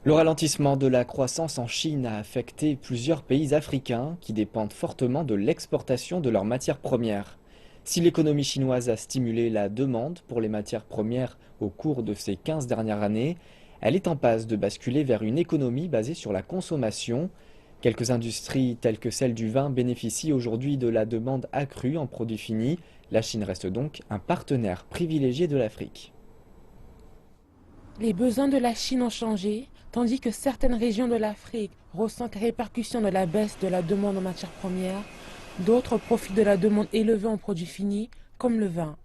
Le ralentissement de la croissance en Chine a affecté plusieurs pays africains qui dépendent fortement de l'exportation de leurs matières premières. Si l'économie chinoise a stimulé la demande pour les matières premières au cours de ces 15 dernières années, elle est en passe de basculer vers une économie basée sur la consommation. Quelques industries telles que celle du vin bénéficient aujourd'hui de la demande accrue en produits finis. La Chine reste donc un partenaire privilégié de l'Afrique. Les besoins de la Chine ont changé, tandis que certaines régions de l'Afrique ressentent les répercussions de la baisse de la demande en matières premières. D'autres profitent de la demande élevée en produits finis, comme le vin.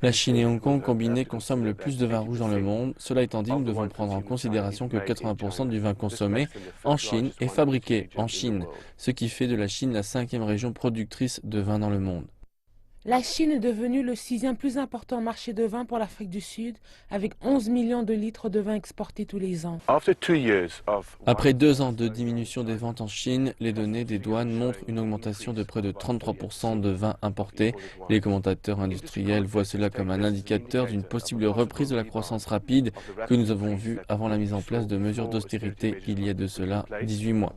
La Chine et Hong Kong combinés consomment le plus de vin rouge dans le monde. Cela étant dit, nous devons prendre en considération que 80% du vin consommé en Chine est fabriqué en Chine, ce qui fait de la Chine la cinquième région productrice de vin dans le monde. La Chine est devenue le sixième plus important marché de vin pour l'Afrique du Sud, avec 11 millions de litres de vin exportés tous les ans. Après 2 ans de diminution des ventes en Chine, les données des douanes montrent une augmentation de près de 33% de vins importés. Les commentateurs industriels voient cela comme un indicateur d'une possible reprise de la croissance rapide que nous avons vue avant la mise en place de mesures d'austérité il y a de cela 18 mois.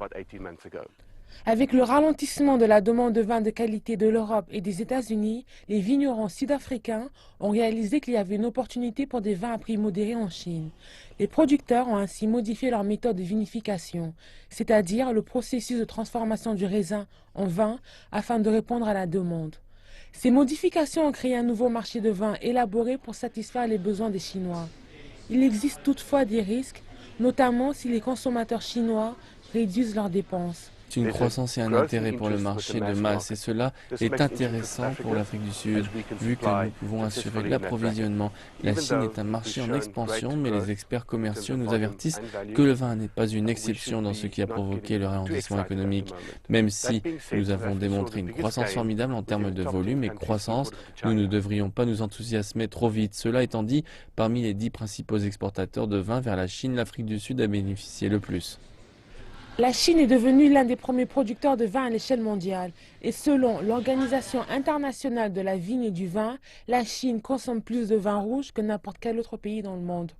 Avec le ralentissement de la demande de vin de qualité de l'Europe et des États-Unis, les vignerons sud-africains ont réalisé qu'il y avait une opportunité pour des vins à prix modéré en Chine. Les producteurs ont ainsi modifié leur méthode de vinification, c'est-à-dire le processus de transformation du raisin en vin afin de répondre à la demande. Ces modifications ont créé un nouveau marché de vin élaboré pour satisfaire les besoins des Chinois. Il existe toutefois des risques, notamment si les consommateurs chinois réduisent leurs dépenses. Une croissance et un intérêt pour le marché de masse et cela est intéressant pour l'Afrique du Sud vu que nous pouvons assurer l'approvisionnement. La Chine est un marché en expansion mais les experts commerciaux nous avertissent que le vin n'est pas une exception dans ce qui a provoqué le ralentissement économique. Même si nous avons démontré une croissance formidable en termes de volume et croissance, nous ne devrions pas nous enthousiasmer trop vite. Cela étant dit, parmi les 10 principaux exportateurs de vin vers la Chine, l'Afrique du Sud a bénéficié le plus. La Chine est devenue l'un des premiers producteurs de vin à l'échelle mondiale et selon l'Organisation internationale de la vigne et du vin, la Chine consomme plus de vin rouge que n'importe quel autre pays dans le monde.